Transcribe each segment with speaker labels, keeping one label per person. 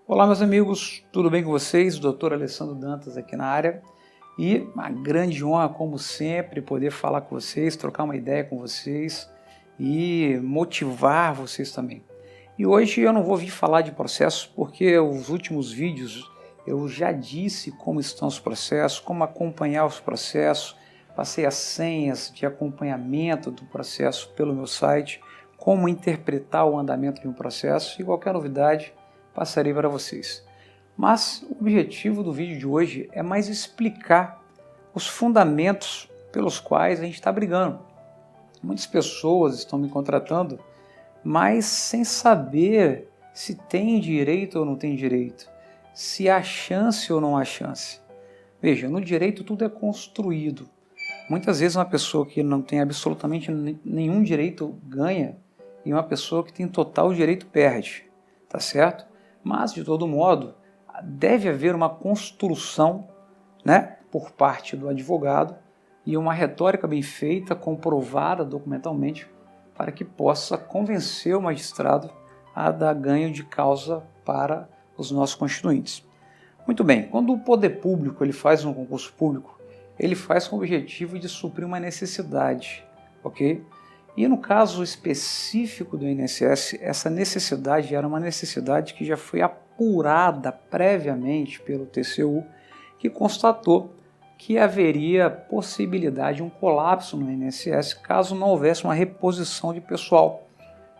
Speaker 1: Olá, meus amigos, tudo bem com vocês? Dr. Alessandro Dantas aqui na área e uma grande honra, como sempre, poder falar com vocês, trocar uma ideia com vocês e motivar vocês também. E hoje eu não vou vir falar de processos porque os últimos vídeos eu já disse como estão os processos, como acompanhar os processos, passei as senhas de acompanhamento do processo pelo meu site, como interpretar o andamento de um processo e qualquer novidade passarei para vocês. Mas o objetivo do vídeo de hoje é mais explicar os fundamentos pelos quais a gente está brigando. Muitas pessoas estão me contratando, mas sem saber se tem direito ou não tem direito, se há chance ou não há chance. Veja, no direito tudo é construído. Muitas vezes uma pessoa que não tem absolutamente nenhum direito ganha e uma pessoa que tem total direito perde, tá certo? Mas, de todo modo, deve haver uma construção, né, por parte do advogado e uma retórica bem feita, comprovada documentalmente, para que possa convencer o magistrado a dar ganho de causa para os nossos constituintes. Muito bem, quando o poder público ele faz um concurso público, ele faz com o objetivo de suprir uma necessidade, ok? E no caso específico do INSS, essa necessidade era uma necessidade que já foi apurada previamente pelo TCU, que constatou que haveria possibilidade de um colapso no INSS caso não houvesse uma reposição de pessoal,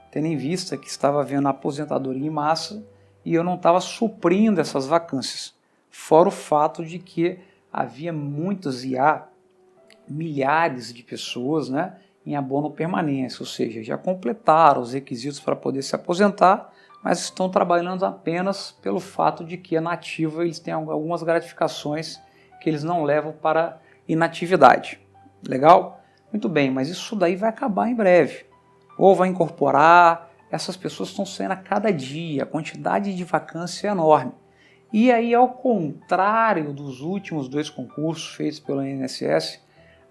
Speaker 1: tendo em vista que estava havendo aposentadoria em massa e eu não estava suprindo essas vacâncias, fora o fato de que havia muitos e há milhares de pessoas, né, em abono permanência, ou seja, já completaram os requisitos para poder se aposentar, mas estão trabalhando apenas pelo fato de que na ativa eles têm algumas gratificações que eles não levam para inatividade. Legal? Muito bem, mas isso daí vai acabar em breve. Ou vai incorporar, essas pessoas estão saindo a cada dia, a quantidade de vacância é enorme. E aí, ao contrário dos últimos 2 concursos feitos pelo INSS,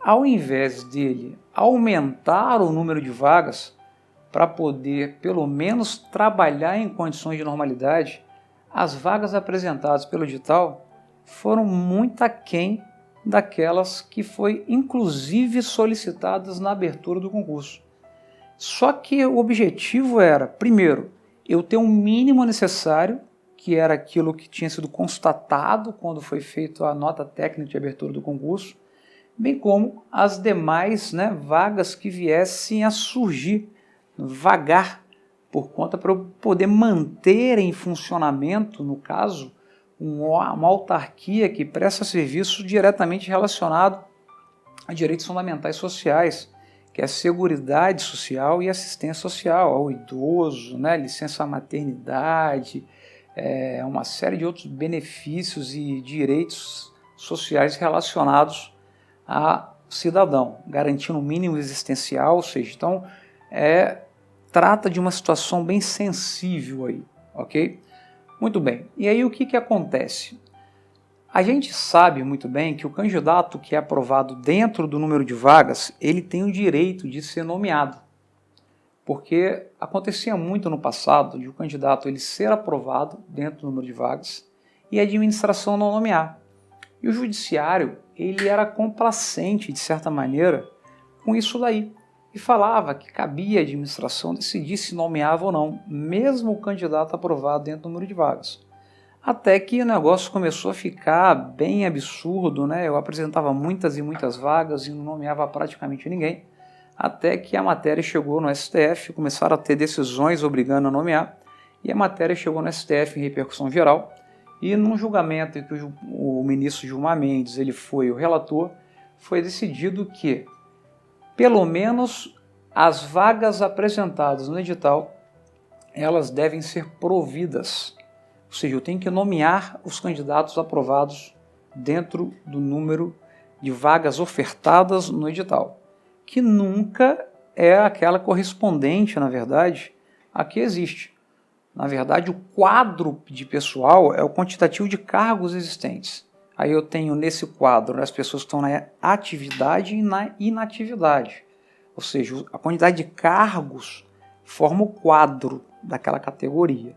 Speaker 1: ao invés dele aumentar o número de vagas para poder, pelo menos, trabalhar em condições de normalidade, as vagas apresentadas pelo edital foram muito aquém daquelas que foi inclusive solicitadas na abertura do concurso. Só que o objetivo era, primeiro, eu ter um mínimo necessário, que era aquilo que tinha sido constatado quando foi feita a nota técnica de abertura do concurso, bem como as demais, né, vagas que viessem a surgir, vagar, por conta para eu poder manter em funcionamento, no caso, uma autarquia que presta serviço diretamente relacionado a direitos fundamentais sociais, que é a Seguridade Social e Assistência Social, ao idoso, né, licença maternidade, uma série de outros benefícios e direitos sociais relacionados a cidadão, garantindo o mínimo existencial, ou seja, então trata de uma situação bem sensível aí, ok? Muito bem, e aí o que acontece? A gente sabe muito bem que o candidato que é aprovado dentro do número de vagas, ele tem o direito de ser nomeado, porque acontecia muito no passado de o candidato ele ser aprovado dentro do número de vagas e a administração não nomear. E o judiciário, ele era complacente, de certa maneira, com isso daí. E falava que cabia à administração decidir se nomeava ou não, mesmo o candidato aprovado dentro do número de vagas. Até que o negócio começou a ficar bem absurdo, né? Eu apresentava muitas e muitas vagas e não nomeava praticamente ninguém. Até que a matéria chegou no STF, começaram a ter decisões obrigando a nomear, e a matéria chegou no STF em repercussão geral. E num julgamento em que o ministro Gilmar Mendes ele foi o relator, foi decidido que, pelo menos, as vagas apresentadas no edital, elas devem ser providas. Ou seja, eu tenho que nomear os candidatos aprovados dentro do número de vagas ofertadas no edital, que nunca é aquela correspondente, na verdade, a que existe. Na verdade, o quadro de pessoal é o quantitativo de cargos existentes. Aí eu tenho nesse quadro as pessoas que estão na atividade e na inatividade. Ou seja, a quantidade de cargos forma o quadro daquela categoria.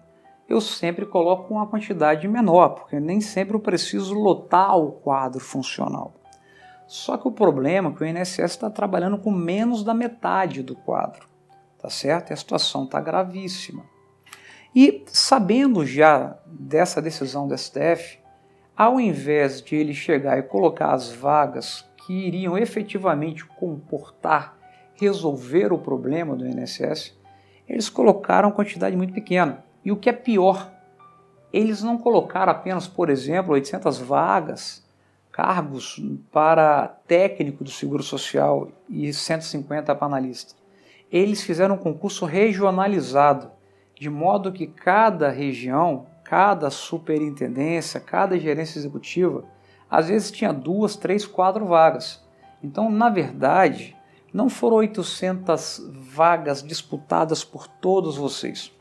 Speaker 1: eu sempre coloco uma quantidade menor, porque nem sempre eu preciso lotar o quadro funcional. Só que o problema é que o INSS está trabalhando com menos da metade do quadro, tá certo? E a situação está gravíssima. E sabendo já dessa decisão do STF, ao invés de ele chegar e colocar as vagas que iriam efetivamente resolver o problema do INSS, eles colocaram uma quantidade muito pequena. E o que é pior, eles não colocaram apenas, por exemplo, 800 vagas, cargos para técnico do Seguro Social e 150 para analista. Eles fizeram um concurso regionalizado, de modo que cada região, cada superintendência, cada gerência executiva, às vezes tinha 2, 3, 4 vagas. Então, na verdade, não foram 800 vagas disputadas por todos vocês.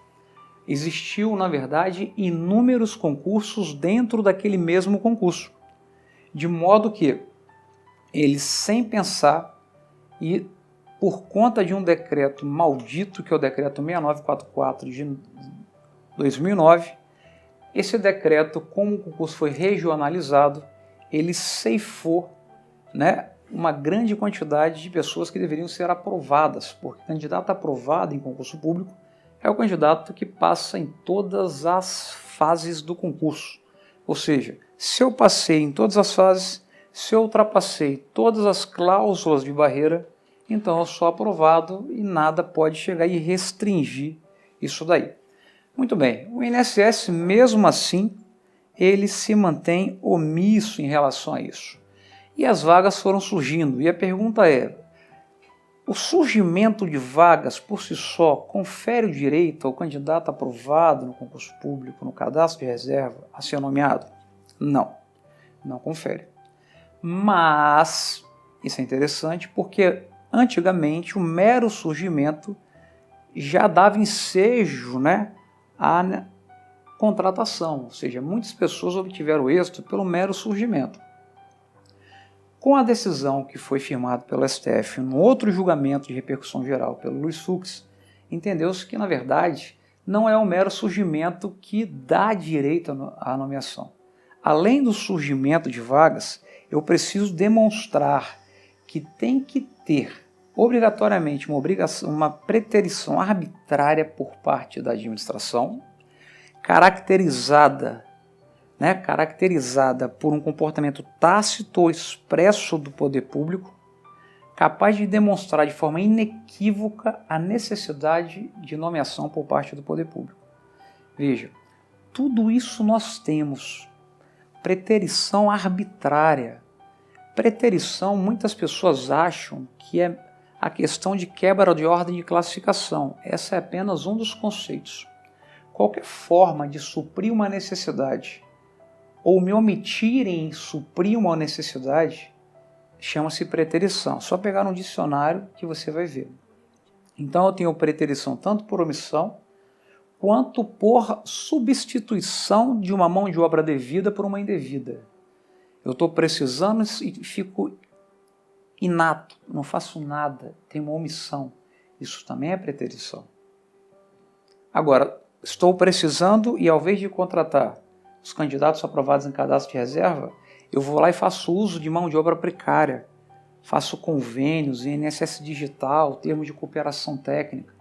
Speaker 1: Existiu, na verdade, inúmeros concursos dentro daquele mesmo concurso. De modo que eles, sem pensar, e por conta de um decreto maldito, que é o decreto 6944 de 2009, esse decreto, como o concurso foi regionalizado, ele ceifou, uma grande quantidade de pessoas que deveriam ser aprovadas, porque o candidato aprovado em concurso público é o candidato que passa em todas as fases do concurso. Ou seja, se eu passei em todas as fases, se eu ultrapassei todas as cláusulas de barreira, então eu sou aprovado e nada pode chegar e restringir isso daí. Muito bem, o INSS, mesmo assim, ele se mantém omisso em relação a isso. E as vagas foram surgindo, e a pergunta é, o surgimento de vagas por si só confere o direito ao candidato aprovado no concurso público, no cadastro de reserva, a ser nomeado? Não, não confere. Mas isso é interessante porque antigamente o mero surgimento já dava ensejo, à contratação, ou seja, muitas pessoas obtiveram êxito pelo mero surgimento. Com a decisão que foi firmada pelo STF no outro julgamento de repercussão geral pelo Luiz Fux, entendeu-se que, na verdade, não é o mero surgimento que dá direito à nomeação. Além do surgimento de vagas, eu preciso demonstrar que tem que ter, obrigatoriamente, uma preterição arbitrária por parte da administração, caracterizada por um comportamento tácito ou expresso do poder público, capaz de demonstrar de forma inequívoca a necessidade de nomeação por parte do poder público. Veja, tudo isso nós temos. Preterição arbitrária. Preterição, muitas pessoas acham que é a questão de quebra de ordem de classificação. Essa é apenas um dos conceitos. Qualquer forma de suprir uma necessidade ou me omitirem em suprir uma necessidade chama-se preterição. Só pegar um dicionário que você vai ver. Então eu tenho preterição tanto por omissão quanto por substituição de uma mão de obra devida por uma indevida. Eu estou precisando e fico inato, não faço nada, tenho uma omissão. Isso também é preterição. Agora, estou precisando e ao invés de contratar os candidatos aprovados em cadastro de reserva, eu vou lá e faço uso de mão de obra precária, faço convênios, INSS digital, termos de cooperação técnica,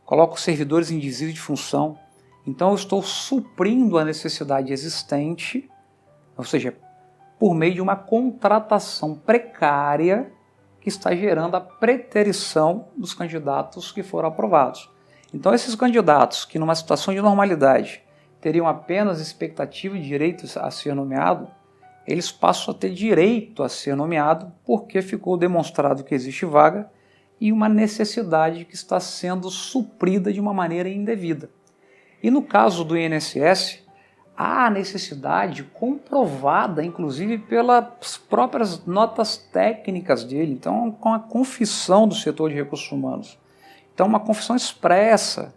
Speaker 1: Coloco servidores em desvio de função. Então eu estou suprindo a necessidade existente, ou seja, por meio de uma contratação precária que está gerando a preterição dos candidatos que foram aprovados. Então esses candidatos que numa situação de normalidade teriam apenas expectativa e direito a ser nomeado, eles passam a ter direito a ser nomeado porque ficou demonstrado que existe vaga e uma necessidade que está sendo suprida de uma maneira indevida. E no caso do INSS, há a necessidade comprovada, inclusive pelas próprias notas técnicas dele, então com a confissão do setor de recursos humanos. Então uma confissão expressa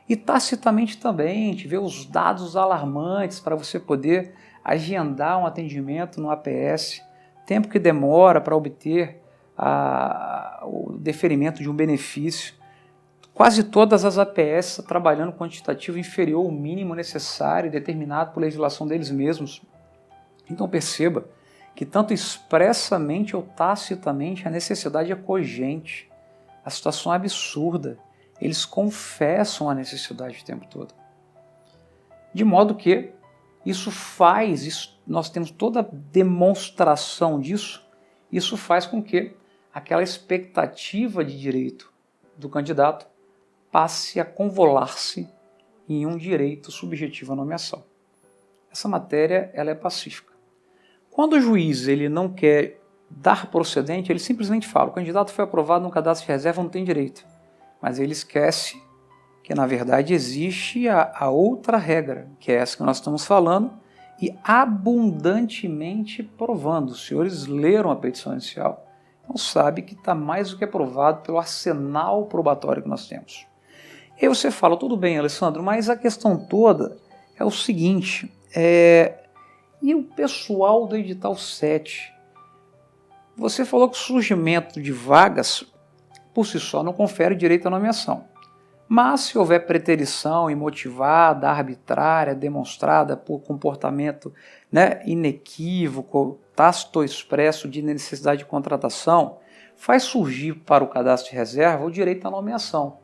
Speaker 1: e tacitamente também, a gente vê os dados alarmantes para você poder agendar um atendimento no APS, tempo que demora para obter o deferimento de um benefício, quase todas as APS trabalhando quantitativo inferior ao mínimo necessário determinado por legislação deles mesmos. Então perceba que tanto expressamente ou tacitamente a necessidade é cogente. A situação é absurda. Eles confessam a necessidade o tempo todo. De modo que nós temos toda a demonstração disso, isso faz com que aquela expectativa de direito do candidato passe a convolar-se em um direito subjetivo à nomeação. Essa matéria ela é pacífica. Quando o juiz ele não quer dar procedente, ele simplesmente fala: o candidato foi aprovado no cadastro de reserva, não tem direito. Mas ele esquece que, na verdade, existe a outra regra, que é essa que nós estamos falando, e abundantemente provando. Os senhores leram a petição inicial, então sabe que está mais do que aprovado pelo arsenal probatório que nós temos. E aí você fala: tudo bem, Alessandro, mas a questão toda é o seguinte, e o pessoal do edital 7? Você falou que o surgimento de vagas, por si só, não confere direito à nomeação. Mas se houver preterição imotivada, arbitrária, demonstrada por comportamento inequívoco, tácito ou expresso de necessidade de contratação, faz surgir para o cadastro de reserva o direito à nomeação.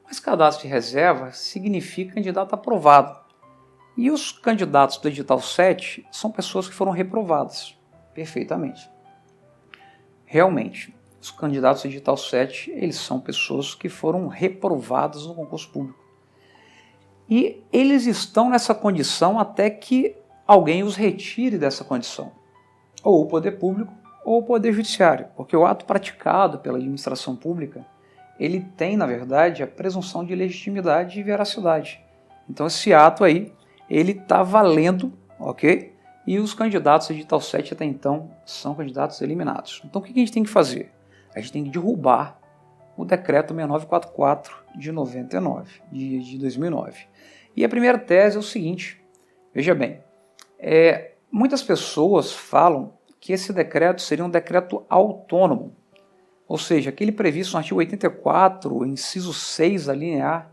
Speaker 1: Mas cadastro de reserva significa candidato aprovado. E os candidatos do edital 7 são pessoas que foram reprovadas. Perfeitamente. Realmente, os candidatos do edital 7, eles são pessoas que foram reprovadas no concurso público. E eles estão nessa condição até que alguém os retire dessa condição. Ou o poder público ou o poder judiciário. Porque o ato praticado pela administração pública, ele tem, na verdade, a presunção de legitimidade e veracidade. Então esse ato aí, ele está valendo, ok? E os candidatos do edital 7 até então são candidatos eliminados. Então o que a gente tem que fazer? A gente tem que derrubar o decreto 6944 de 2009. E a primeira tese é o seguinte, veja bem, muitas pessoas falam que esse decreto seria um decreto autônomo, ou seja, aquele previsto no artigo 84, inciso 6 da linha A,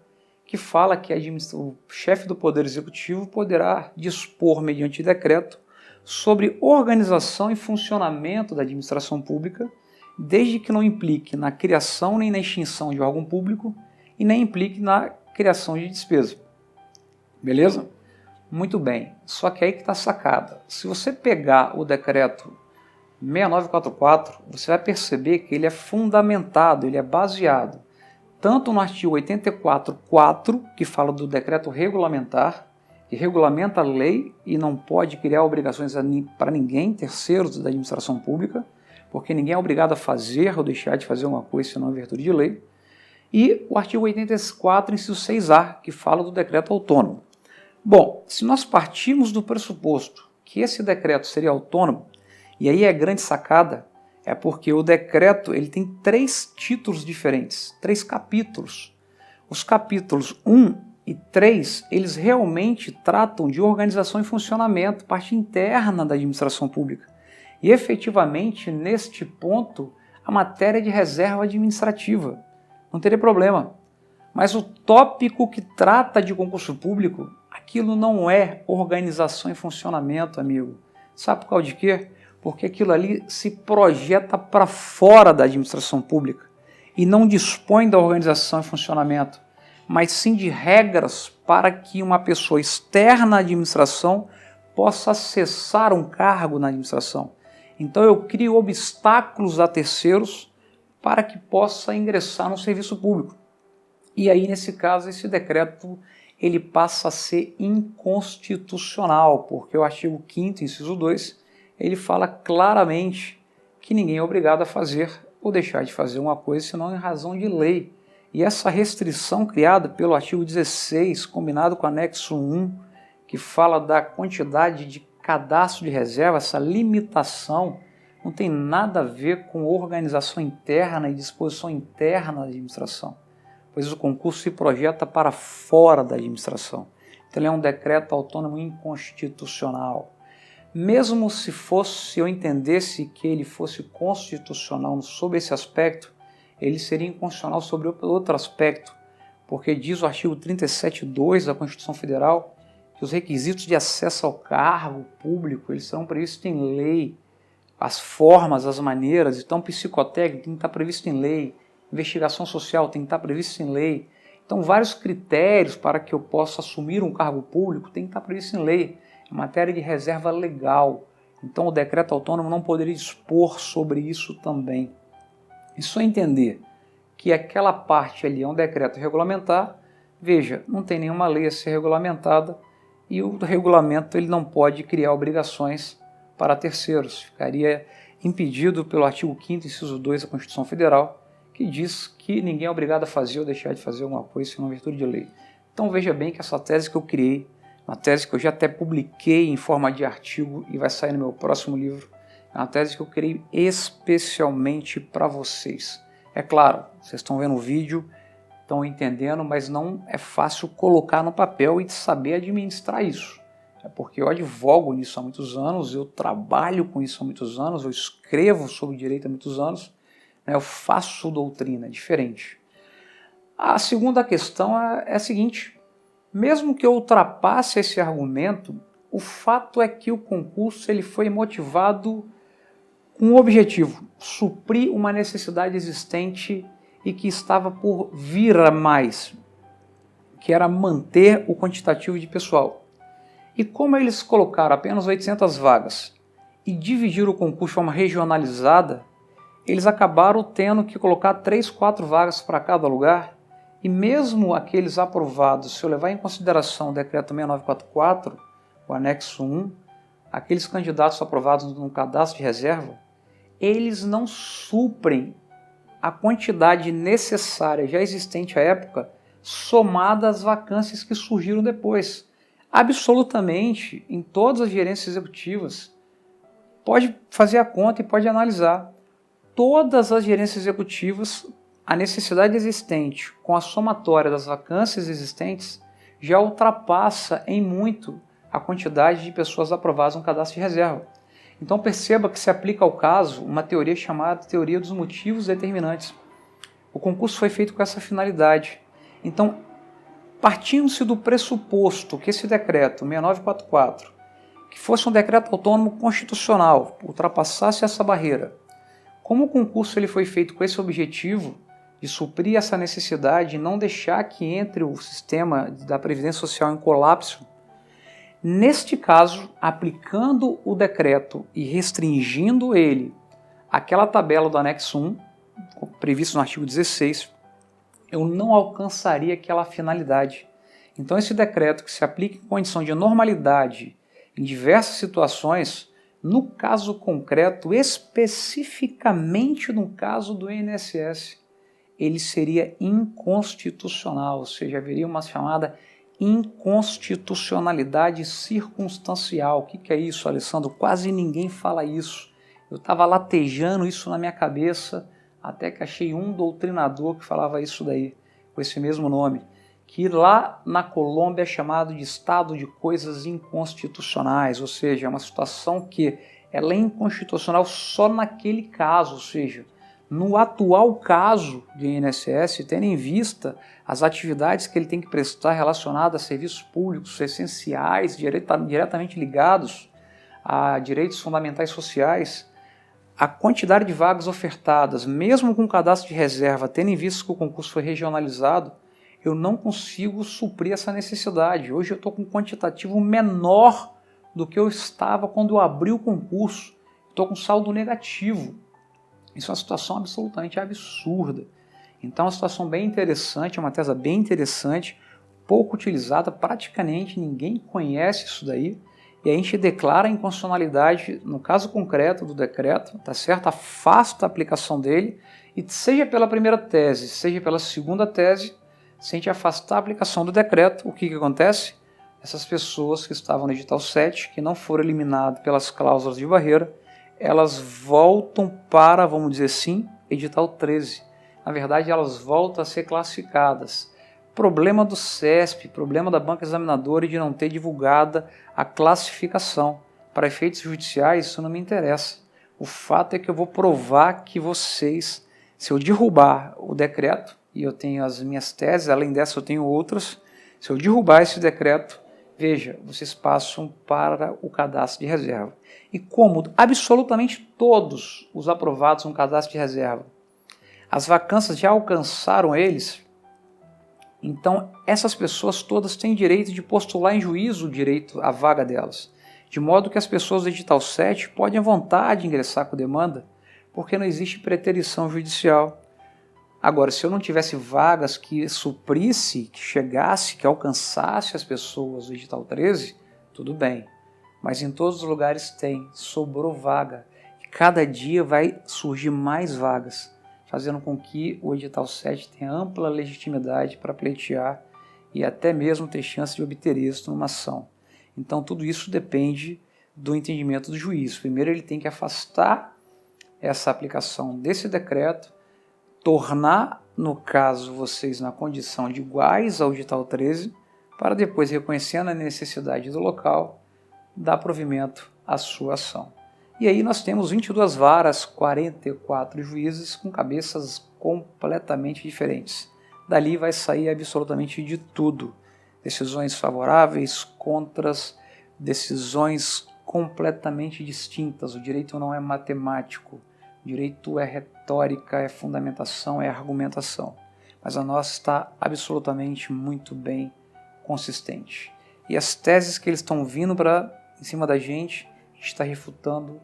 Speaker 1: que fala que o chefe do Poder Executivo poderá dispor, mediante decreto, sobre organização e funcionamento da administração pública, desde que não implique na criação nem na extinção de órgão público e nem implique na criação de despesa. Beleza? Muito bem, só que aí que está a sacada. Se você pegar o decreto 6944, você vai perceber que ele é fundamentado, ele é baseado tanto no artigo 84.4, que fala do decreto regulamentar, que regulamenta a lei e não pode criar obrigações para ninguém, terceiros da administração pública, porque ninguém é obrigado a fazer ou deixar de fazer uma coisa senão em virtude de lei, e o artigo 84, inciso 6A, que fala do decreto autônomo. Bom, se nós partirmos do pressuposto que esse decreto seria autônomo, e aí é grande sacada, é porque o decreto ele tem 3 títulos diferentes, 3 capítulos. Os capítulos 1 e 3, eles realmente tratam de organização e funcionamento, parte interna da administração pública. E efetivamente, neste ponto, a matéria de reserva administrativa. Não teria problema. Mas o tópico que trata de concurso público, aquilo não é organização e funcionamento, amigo. Sabe por causa de quê? Porque aquilo ali se projeta para fora da administração pública e não dispõe da organização e funcionamento, mas sim de regras para que uma pessoa externa à administração possa acessar um cargo na administração. Então eu crio obstáculos a terceiros para que possa ingressar no serviço público. E aí, nesse caso, esse decreto ele passa a ser inconstitucional, porque o artigo 5º, inciso 2, ele fala claramente que ninguém é obrigado a fazer ou deixar de fazer uma coisa senão em razão de lei. E essa restrição criada pelo artigo 16, combinado com o anexo 1, que fala da quantidade de cadastro de reserva, essa limitação não tem nada a ver com organização interna e disposição interna da administração, pois o concurso se projeta para fora da administração. Então ele é um decreto autônomo inconstitucional. Mesmo se eu entendesse que ele fosse constitucional sob esse aspecto, ele seria inconstitucional sobre outro aspecto, porque diz o artigo 37.2 da Constituição Federal que os requisitos de acesso ao cargo público eles serão previstos em lei, as formas, as maneiras, então psicotécnico tem que estar previsto em lei, investigação social tem que estar previsto em lei, então vários critérios para que eu possa assumir um cargo público tem que estar previsto em lei, em matéria de reserva legal, então o decreto autônomo não poderia dispor sobre isso também. E só entender que aquela parte ali é um decreto regulamentar, veja, não tem nenhuma lei a ser regulamentada e o regulamento ele não pode criar obrigações para terceiros. Ficaria impedido pelo artigo 5º, inciso 2 da Constituição Federal, que diz que ninguém é obrigado a fazer ou deixar de fazer alguma coisa sem uma virtude de lei. Então veja bem que essa tese que eu criei, uma tese que eu já até publiquei em forma de artigo e vai sair no meu próximo livro, é uma tese que eu criei especialmente para vocês. É claro, vocês estão vendo o vídeo, estão entendendo, mas não é fácil colocar no papel e saber administrar isso. É porque eu advogo nisso há muitos anos, eu trabalho com isso há muitos anos, eu escrevo sobre direito há muitos anos, né, eu faço doutrina, é diferente. A segunda questão é a seguinte, mesmo que eu ultrapasse esse argumento, o fato é que o concurso ele foi motivado com o objetivo, suprir uma necessidade existente e que estava por vir a mais, que era manter o quantitativo de pessoal. E como eles colocaram apenas 800 vagas e dividiram o concurso de forma regionalizada, eles acabaram tendo que colocar 3, 4 vagas para cada lugar, e mesmo aqueles aprovados, se eu levar em consideração o decreto 6944, o anexo 1, aqueles candidatos aprovados no cadastro de reserva, eles não suprem a quantidade necessária já existente à época, somada às vacâncias que surgiram depois. Absolutamente, em todas as gerências executivas, pode fazer a conta e pode analisar. Todas as gerências executivas, a necessidade existente com a somatória das vacâncias existentes já ultrapassa em muito a quantidade de pessoas aprovadas no cadastro de reserva. Então perceba que se aplica ao caso uma teoria chamada teoria dos motivos determinantes. O concurso foi feito com essa finalidade. Então, partindo-se do pressuposto que esse decreto 6944, que fosse um decreto autônomo constitucional, ultrapassasse essa barreira, como o concurso ele foi feito com esse objetivo de suprir essa necessidade e não deixar que entre o sistema da Previdência Social em colapso, neste caso, aplicando o decreto e restringindo ele àquela tabela do anexo 1, previsto no artigo 16, eu não alcançaria aquela finalidade. Então esse decreto que se aplica em condição de normalidade em diversas situações, no caso concreto, especificamente no caso do INSS, ele seria inconstitucional, ou seja, haveria uma chamada inconstitucionalidade circunstancial. O que é isso, Alessandro? Quase ninguém fala isso. Eu estava latejando isso na minha cabeça, até que achei um doutrinador que falava isso daí, com esse mesmo nome, que lá na Colômbia é chamado de estado de coisas inconstitucionais, ou seja, é uma situação que ela é inconstitucional só naquele caso, ou seja, no atual caso do INSS, tendo em vista as atividades que ele tem que prestar relacionadas a serviços públicos essenciais, diretamente ligados a direitos fundamentais sociais, a quantidade de vagas ofertadas, mesmo com cadastro de reserva, tendo em vista que o concurso foi regionalizado, eu não consigo suprir essa necessidade. Hoje eu estou com um quantitativo menor do que eu estava quando eu abri o concurso. Estou com saldo negativo. Isso é uma situação absolutamente absurda. Então é uma situação bem interessante, é uma tese bem interessante, pouco utilizada, praticamente ninguém conhece isso daí, e a gente declara a inconstitucionalidade no caso concreto do decreto, tá certo? Afasta a aplicação dele, e seja pela primeira tese, seja pela segunda tese, se a gente afastar a aplicação do decreto, o que acontece? Essas pessoas que estavam no edital 7, que não foram eliminadas pelas cláusulas de barreira, elas voltam para, vamos dizer assim, edital 13. Na verdade, elas voltam a ser classificadas. Problema do CESP, problema da banca examinadora de não ter divulgada a classificação. Para efeitos judiciais, isso não me interessa. O fato é que eu vou provar que vocês, se eu derrubar o decreto e eu tenho as minhas teses, além dessa eu tenho outras. Se eu derrubar esse decreto, veja, vocês passam para o cadastro de reserva. E como absolutamente todos os aprovados no cadastro de reserva, as vacâncias já alcançaram eles, então essas pessoas todas têm direito de postular em juízo o direito à vaga delas. De modo que as pessoas do edital 7 podem à vontade ingressar com demanda, porque não existe preterição judicial. Agora, se eu não tivesse vagas que suprisse, que chegasse, que alcançasse as pessoas do edital 13, tudo bem. Mas em todos os lugares tem, sobrou vaga. E cada dia vai surgir mais vagas, fazendo com que o edital 7 tenha ampla legitimidade para pleitear e até mesmo ter chance de obter êxito numa ação. Então tudo isso depende do entendimento do juiz. Primeiro ele tem que afastar essa aplicação desse decreto, tornar, no caso, vocês na condição de iguais ao edital 13, para depois, reconhecendo a necessidade do local, dar provimento à sua ação. E aí nós temos 22 varas, 44 juízes com cabeças completamente diferentes. Dali vai sair absolutamente de tudo. Decisões favoráveis, contras, decisões completamente distintas. O direito não é matemático, o direito é retórica, é fundamentação, é argumentação. Mas a nossa está absolutamente muito bem consistente. E as teses que eles estão vindo em cima da gente está refutando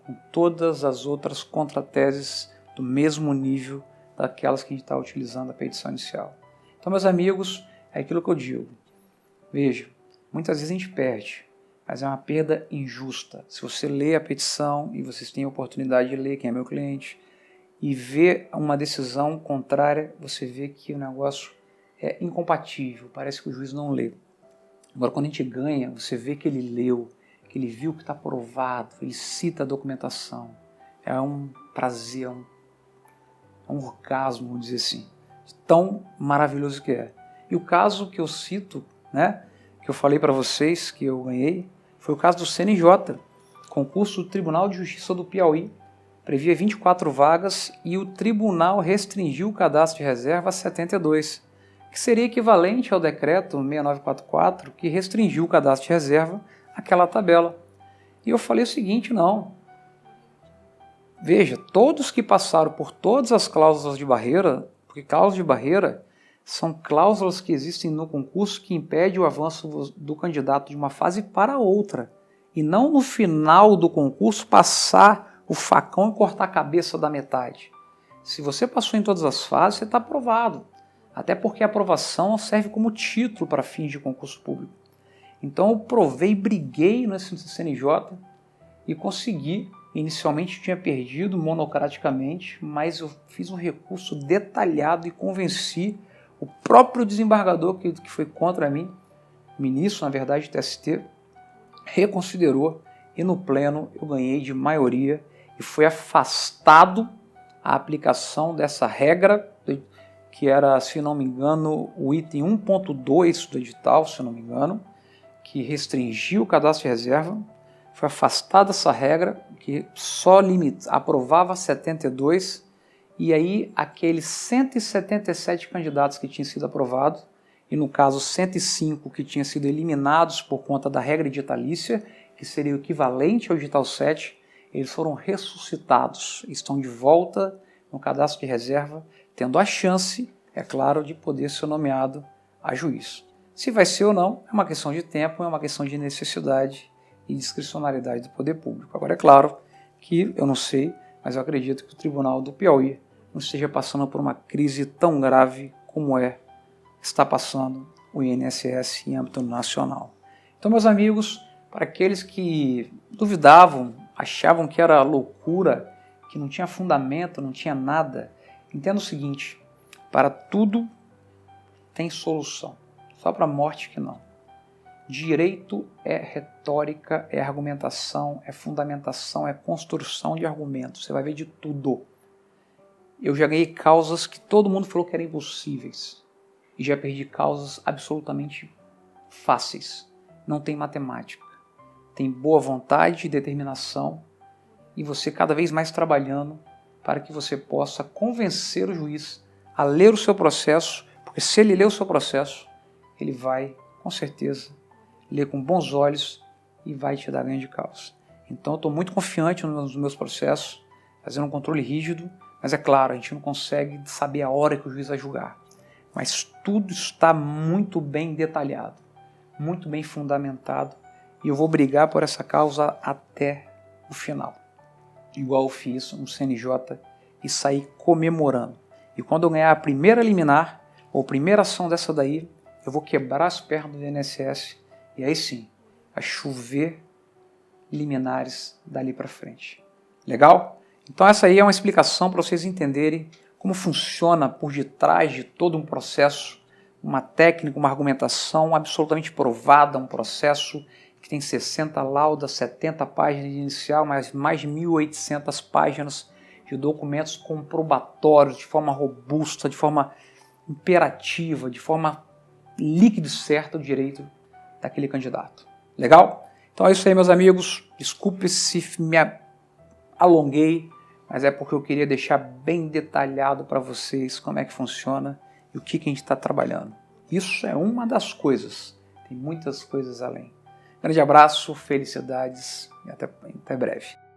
Speaker 1: com todas as outras contrateses do mesmo nível daquelas que a gente está utilizando a petição inicial. Então, meus amigos, é aquilo que eu digo. Veja, muitas vezes a gente perde, mas é uma perda injusta. Se você lê a petição, e vocês têm a oportunidade de ler, quem é meu cliente, e vê uma decisão contrária, você vê que o negócio é incompatível, parece que o juiz não lê. Agora, quando a gente ganha, você vê que ele leu, que ele viu que está aprovado, ele cita a documentação. É um prazer, é um orgasmo, vamos dizer assim, tão maravilhoso que é. E o caso que eu cito, que eu falei para vocês que eu ganhei, foi o caso do CNJ, concurso do Tribunal de Justiça do Piauí, previa 24 vagas e o tribunal restringiu o cadastro de reserva a 72, que seria equivalente ao decreto 6944, que restringiu o cadastro de reserva àquela tabela. E eu falei o seguinte, não. Veja, todos que passaram por todas as cláusulas de barreira, porque cláusulas de barreira são cláusulas que existem no concurso que impedem o avanço do candidato de uma fase para outra, e não no final do concurso passar o facão e cortar a cabeça da metade. Se você passou em todas as fases, você está aprovado, até porque a aprovação serve como título para fins de concurso público. Então eu provei, briguei nesse CNJ e consegui. Inicialmente tinha perdido monocraticamente, mas eu fiz um recurso detalhado e convenci o próprio desembargador que foi contra mim, ministro, na verdade, do TST, reconsiderou e no pleno eu ganhei de maioria e foi afastado a aplicação dessa regra, que era, se não me engano, o item 1.2 do edital, se não me engano, que restringiu o cadastro de reserva. Foi afastada essa regra, que só aprovava 72, e aí aqueles 177 candidatos que tinham sido aprovados, e no caso 105 que tinham sido eliminados por conta da regra editalícia, que seria o equivalente ao edital 7, eles foram ressuscitados, estão de volta no cadastro de reserva, tendo a chance, é claro, de poder ser nomeado a juiz. Se vai ser ou não, é uma questão de tempo, é uma questão de necessidade e discricionalidade do poder público. Agora, é claro que eu não sei, mas eu acredito que o Tribunal do Piauí não esteja passando por uma crise tão grave como está passando o INSS em âmbito nacional. Então, meus amigos, para aqueles que duvidavam, achavam que era loucura, que não tinha fundamento, não tinha nada, entenda o seguinte, para tudo tem solução, só para a morte que não. Direito é retórica, é argumentação, é fundamentação, é construção de argumentos. Você vai ver de tudo. Eu já ganhei causas que todo mundo falou que eram impossíveis. E já perdi causas absolutamente fáceis. Não tem matemática. Tem boa vontade e determinação. E você cada vez mais trabalhando para que você possa convencer o juiz a ler o seu processo, porque se ele ler o seu processo, ele vai, com certeza, ler com bons olhos e vai te dar ganho de causa. Então eu estou muito confiante nos meus processos, fazendo um controle rígido, mas é claro, a gente não consegue saber a hora que o juiz vai julgar. Mas tudo está muito bem detalhado, muito bem fundamentado, e eu vou brigar por essa causa até o final. Igual eu fiz no CNJ e saí comemorando. E quando eu ganhar a primeira liminar, ou primeira ação dessa daí, eu vou quebrar as pernas do INSS e aí sim, vai chover liminares dali para frente. Legal? Então essa aí é uma explicação para vocês entenderem como funciona por detrás de todo um processo, uma técnica, uma argumentação absolutamente provada, um processo que tem 60 laudas, 70 páginas de inicial, mas mais de 1.800 páginas de documentos comprobatórios, de forma robusta, de forma imperativa, de forma líquida e certa o direito daquele candidato. Legal? Então é isso aí, meus amigos. Desculpe se me alonguei, mas é porque eu queria deixar bem detalhado para vocês como é que funciona e o que a gente está trabalhando. Isso é uma das coisas. Tem muitas coisas além. Grande abraço, felicidades e até breve.